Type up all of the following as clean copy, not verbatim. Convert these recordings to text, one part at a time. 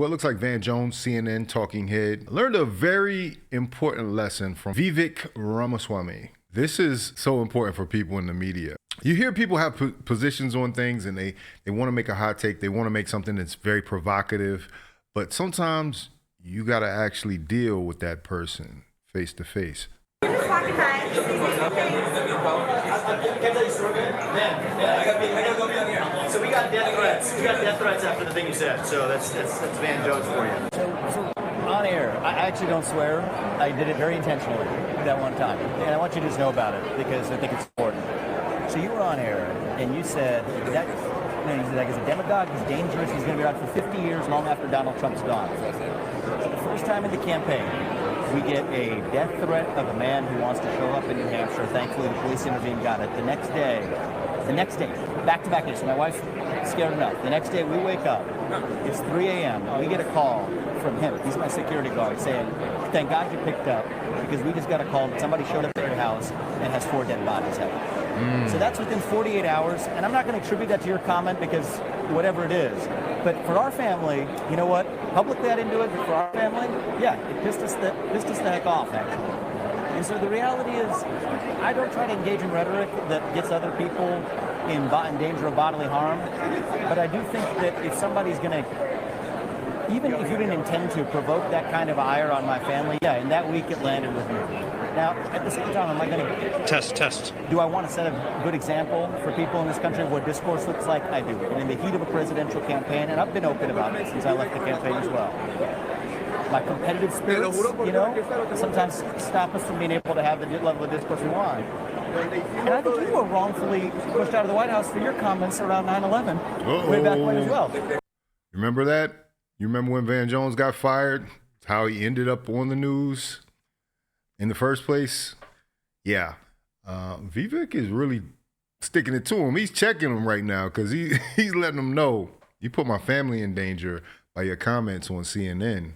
what looks like Van Jones, CNN talking head, learned a very important lesson from Vivek Ramaswamy. This is so important for people in the media. You hear people have positions on things and they want to make a hot take. They want to make something that's very provocative. But sometimes you got to actually deal with that person face to face. So we got death threats. We got death threats after the thing you said. So that's Van Jones for you. So on air, I actually don't swear. I did it very intentionally that one time, and I want you to just know about it because I think it's important. So you were on air and you said that he's a demagogue. He's dangerous. He's going to be around for 50 years, long after Donald Trump's gone. So the first time in the campaign, we get a death threat of a man who wants to show up in New Hampshire. Thankfully, the police intervened, got it. The next day, back-to-back days. So my wife's scared enough. The next day, we wake up. It's 3 a.m. We get a call from him. He's my security guard saying, thank God you picked up because we just got a call that somebody showed up at your house and has 4 dead bodies out. So that's within 48 hours. And I'm not going to attribute that to your comment because whatever it is. But for our family, you know what? Publicly I didn't do it, but for our family, yeah, it pissed us the heck off, actually. And so the reality is, I don't try to engage in rhetoric that gets other people in danger of bodily harm. But I do think that if somebody's going to, even if you didn't intend to provoke that kind of ire on my family, yeah, in that week it landed with me. Now, at the same time, am I going to... Test. Do I want to set a good example for people in this country of what discourse looks like? I do. And in the heat of a presidential campaign, and I've been open about it since I left the campaign as well, my competitive spirits, sometimes stop us from being able to have the level of discourse we want. And I think you were wrongfully pushed out of the White House for your comments around 9/11 way back when as well. Remember that? You remember when Van Jones got fired? How he ended up on the news in the first place? Yeah. Vivek is really sticking it to him. He's checking him right now because he's letting him know, you put my family in danger by your comments on CNN.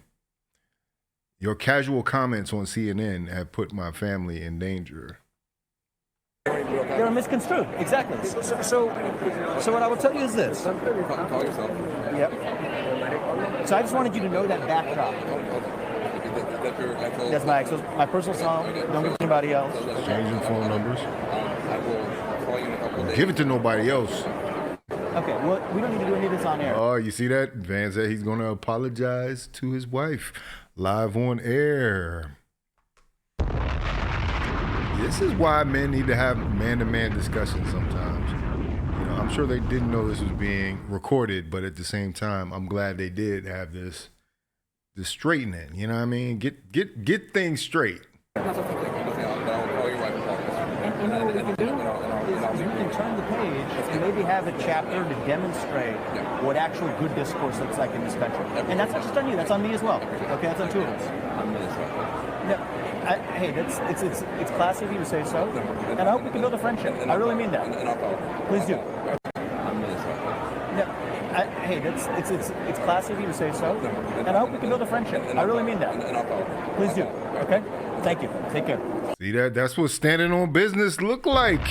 Your casual comments on CNN have put my family in danger. They're misconstrued. Exactly. So what I will tell you is this. Yep. So I just wanted you to know that backdrop. That's my personal song. Don't give it to anybody else. Changing phone numbers. Don't give it to nobody else. Okay, well, we don't need to do any of this on air. Oh, you see that? Van said he's going to apologize to his wife live on air. This is why men need to have man-to-man discussions sometimes. You know, I'm sure they didn't know this was being recorded, but at the same time, I'm glad they did have this straightening. You know what I mean? Get things straight. And you know what we can do is we can turn the page and maybe have a chapter to demonstrate what actual good discourse looks like in this country. And that's not just on you, that's on me as well. Okay, that's on two of us. No, hey, it's classy of you to say so, and I hope we can build a friendship. I really mean that. Please do. No, hey, it's classy of you to say so, and I hope we can build a friendship. I really mean that. Please do. Okay? Thank you. Take care. See that? That's what standing on business look like.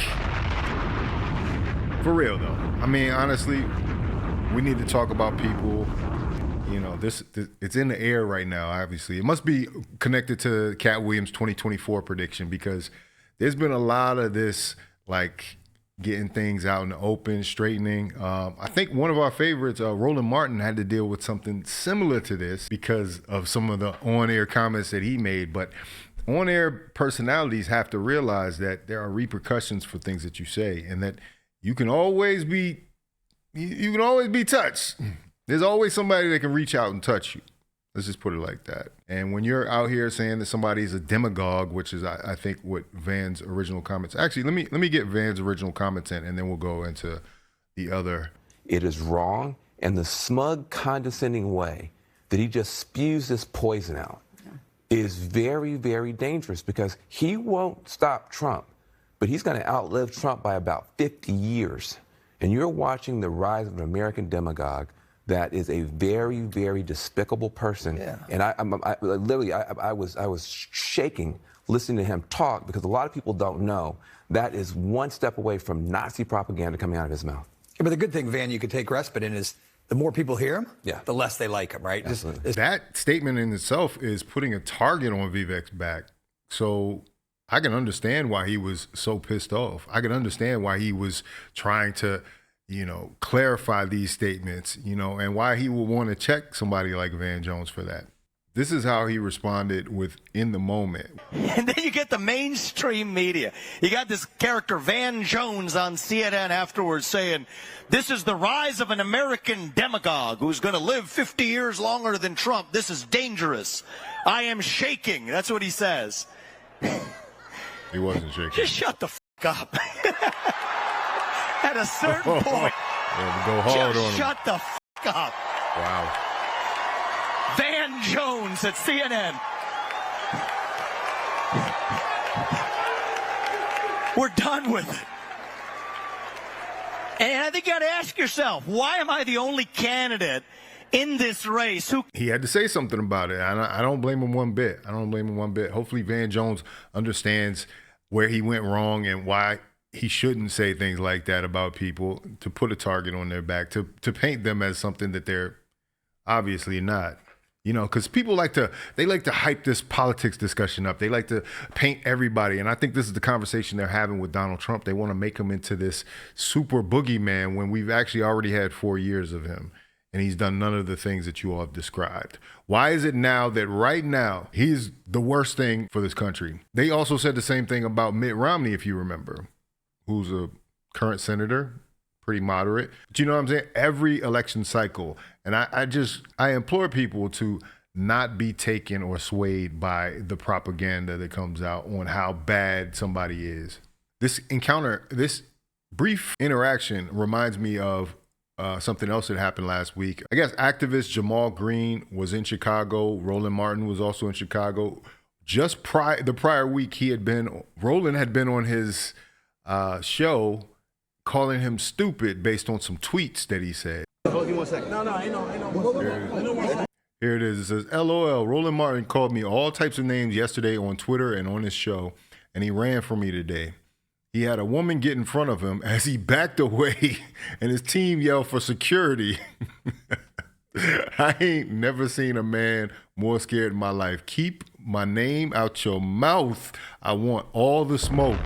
For real though. I mean, honestly, we need to talk about people. You know, this it's in the air right now, obviously. It must be connected to Cat Williams' 2024 prediction because there's been a lot of this, like, getting things out in the open, straightening. I think one of our favorites, Roland Martin, had to deal with something similar to this because of some of the on-air comments that he made. But on-air personalities have to realize that there are repercussions for things that you say and that you can always be touched. There's always somebody that can reach out and touch you. Let's just put it like that. And when you're out here saying that somebody's a demagogue, which is, I think, what Van's original comments. Actually, let me get Van's original comments in, and then we'll go into the other. It is wrong, and the smug, condescending way that he just spews this poison out is very, very dangerous because he won't stop Trump, but he's going to outlive Trump by about 50 years. And you're watching the rise of an American demagogue that is a very, very despicable person. Yeah. And I was shaking listening to him talk because a lot of people don't know that is one step away from Nazi propaganda coming out of his mouth. Yeah, but the good thing, Van, you could take respite in is The more people hear him, Yeah. the less they like him, right? That statement in itself is putting a target on Vivek's back. So I can understand why he was so pissed off. I can understand why he was trying to, clarify these statements, and why he would want to check somebody like Van Jones for that. This is how he responded in the moment. And then you get the mainstream media. You got this character, Van Jones, on CNN afterwards saying, this is the rise of an American demagogue who's going to live 50 years longer than Trump. This is dangerous. I am shaking. That's what he says. He wasn't shaking. Just shut the up. At a certain point, Yeah, go hard just on him. shut the up. Wow. Van Jones at CNN. We're done with it. And I think you got to ask yourself, why am I the only candidate in this race who... He had to say something about it. I don't blame him one bit. Hopefully Van Jones understands where he went wrong and why he shouldn't say things like that about people, to put a target on their back, to paint them as something that they're obviously not. Because people like to hype this politics discussion up. They like to paint everybody. And I think this is the conversation they're having with Donald Trump. They want to make him into this super boogeyman when we've actually already had 4 years of him. And he's done none of the things that you all have described. Why is it now that right now he's the worst thing for this country? They also said the same thing about Mitt Romney, if you remember, who's a current senator, pretty moderate. But you know what I'm saying? Every election cycle. And I implore people to not be taken or swayed by the propaganda that comes out on how bad somebody is. This brief interaction reminds me of something else that happened last week. I guess activist Jamal Green was in Chicago. Roland Martin was also in Chicago. Just the prior week, Roland had been on his show calling him stupid based on some tweets that he said. Hold me 1 second. No, I know. Here it is. It says, LOL, Roland Martin called me all types of names yesterday on Twitter and on his show, and he ran for me today. He had a woman get in front of him as he backed away, and his team yelled for security. I ain't never seen a man more scared in my life. Keep my name out your mouth. I want all the smoke.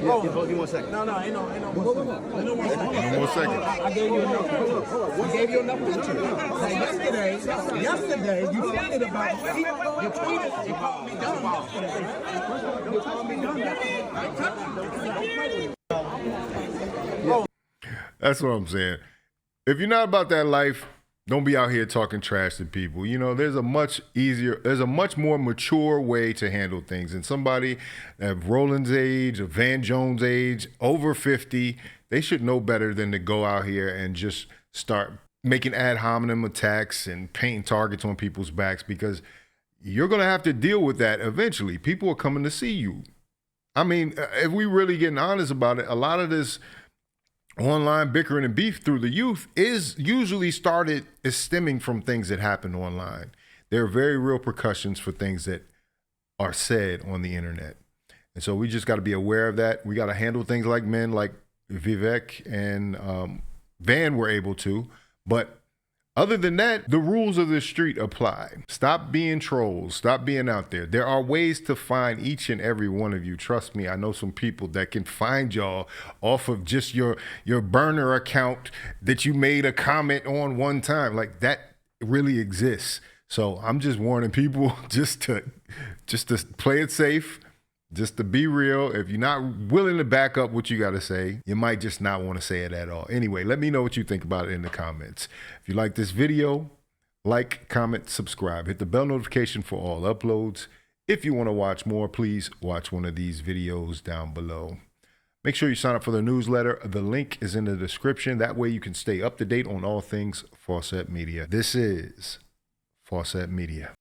Hold me 1 second. No, I know. No more seconds. I gave you enough. We gave you enough pictures. Now, yesterday, you tweeted about you tweeted you called me dumb yesterday. You called me dumb yesterday. That's what I'm saying. If you're not about that life, don't be out here talking trash to people. There's a much more mature way to handle things. And somebody at Roland's age, or Van Jones' age, over 50, they should know better than to go out here and just start making ad hominem attacks and painting targets on people's backs, because you're going to have to deal with that eventually. People are coming to see you. I mean, if we really getting honest about it, a lot of this online bickering and beef through the youth is stemming from things that happen online. There are very real repercussions for things that are said on the internet. And so we just got to be aware of that. We got to handle things like men like Vivek and Van were able to. But other than that, the rules of the street apply. Stop being trolls. Stop being out there. There are ways to find each and every one of you. Trust me, I know some people that can find y'all off of just your burner account that you made a comment on one time. Like, that really exists. So I'm just warning people just to play it safe. Just to be real. If you're not willing to back up what you got to say, you might just not want to say it at all. Anyway, let me know what you think about it in the comments. If you like this video, like, comment, subscribe. Hit the bell notification for all uploads. If you want to watch more, please watch one of these videos down below. Make sure you sign up for the newsletter. The link is in the description. That way you can stay up to date on all things Faucette Media. This is Faucette Media.